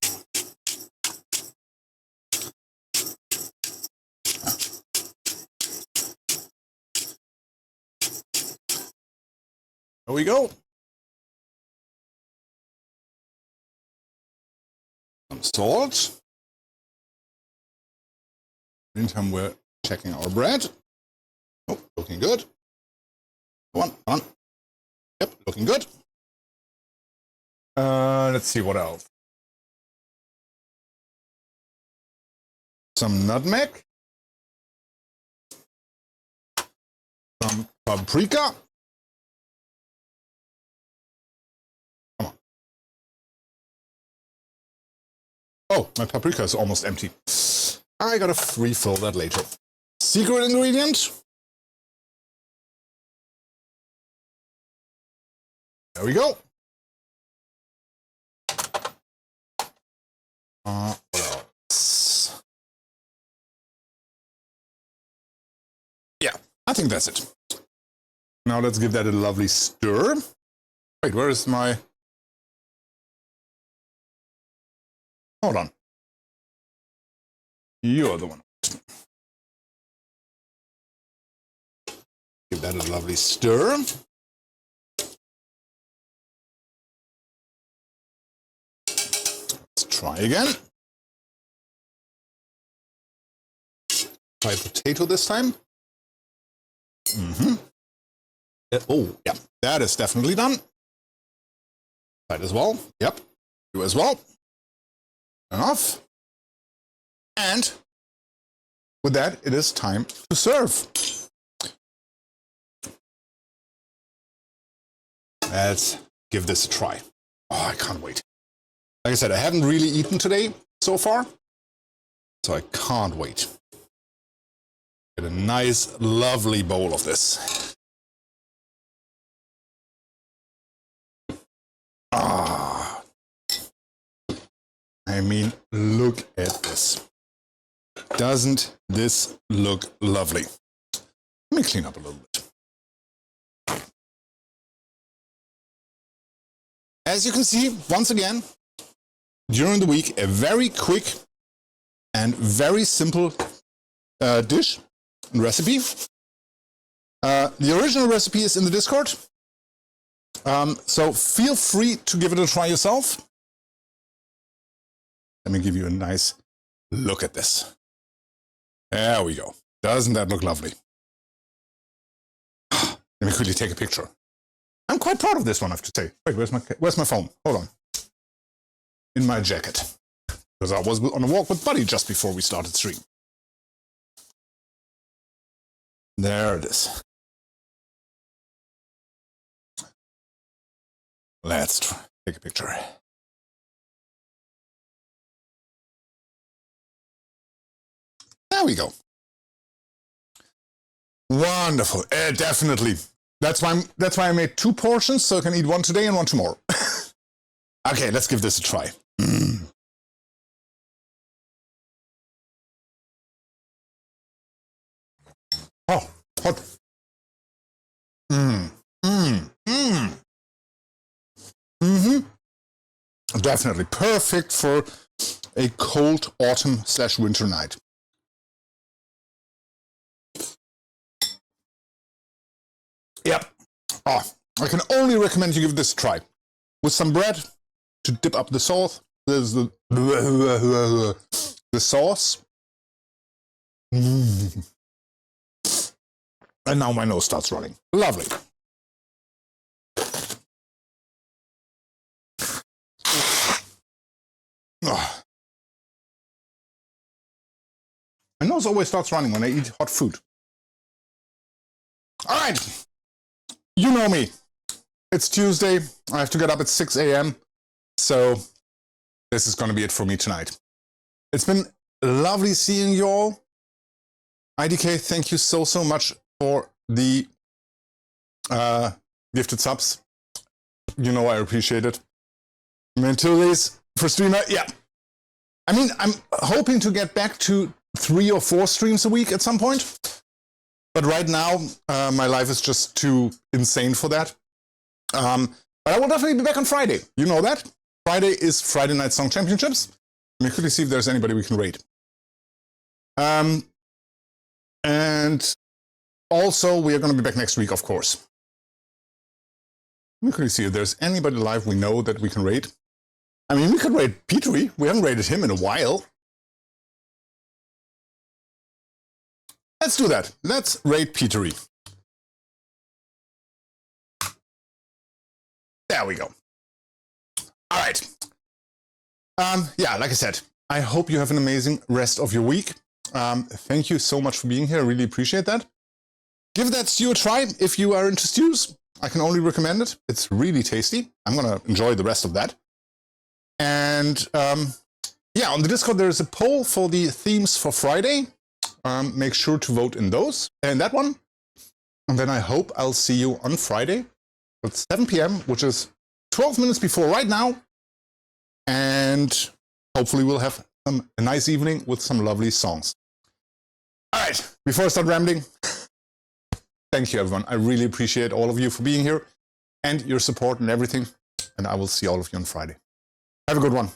There we go. Some salt. Meantime, we're checking our bread. Oh, looking good. Come on. Yep, looking good. Let's see what else. Some nutmeg. Some paprika. Come on. Oh, my paprika is almost empty. I gotta refill that later. Secret ingredient. There we go. What else? Yeah, I think that's it. Now let's give that a lovely stir. Wait, where is my... Hold on. You're the one. Give that a lovely stir. Let's try again. Try potato this time. Oh, yeah, that is definitely done. That as well. Yep, you as well. Enough. And with that, it is time to serve. Let's give this a try. Oh, I can't wait. Like I said, I haven't really eaten today so far, so I can't wait. Get a nice, lovely bowl of this. Ah. I mean, look at this. Doesn't this look lovely? Let me clean up a little bit. As you can see, once again, during the week, a very quick and very simple dish and recipe. The original recipe is in the Discord, so feel free to give it a try yourself. Let me give you a nice look at this. There we go. Doesn't that look lovely? Let me quickly take a picture. I'm quite proud of this one, I have to say. Wait, where's my phone? Hold on. In my jacket. Because I was on a walk with Buddy just before we started stream. There it is. Let's take a picture. There we go. Wonderful. Definitely. That's why I made 2 portions, so I can eat one today and one tomorrow. Okay, let's give this a try. Oh, hot. Definitely perfect for a cold autumn/winter night. Yep. Oh, I can only recommend you give this a try. With some bread to dip up the sauce. There's the sauce. And now my nose starts running. Lovely. Oh. My nose always starts running when I eat hot food. All right. You know me. It's Tuesday. I have to get up at 6 a.m. So this is going to be it for me tonight. It's been lovely seeing you all. IDK, thank you so much for the gifted subs. You know I appreciate it. Until this for streamer, yeah. I mean, I'm hoping to get back to 3 or 4 streams a week at some point. But right now, my life is just too insane for that. But I will definitely be back on Friday. You know that. Friday is Friday Night Song Championships. Let me quickly see if there's anybody we can rate. And also, we are going to be back next week, of course. Let me quickly see if there's anybody live we know that we can rate. I mean, we could rate Petrie. We haven't rated him in a while. Let's do that. Let's rate Petrie. There we go. All right. Yeah, like I said, I hope you have an amazing rest of your week. Thank you so much for being here. I really appreciate that. Give that stew a try if you are into stews. I can only recommend it. It's really tasty. I'm going to enjoy the rest of that. And yeah, on the Discord, there is a poll for the themes for Friday. Make sure to vote in those and that one. And then I hope I'll see you on Friday at 7 p.m., which is 12 minutes before right now. And hopefully we'll have a nice evening with some lovely songs. All right, before I start rambling, thank you, everyone. I really appreciate all of you for being here and your support and everything. And I will see all of you on Friday. Have a good one.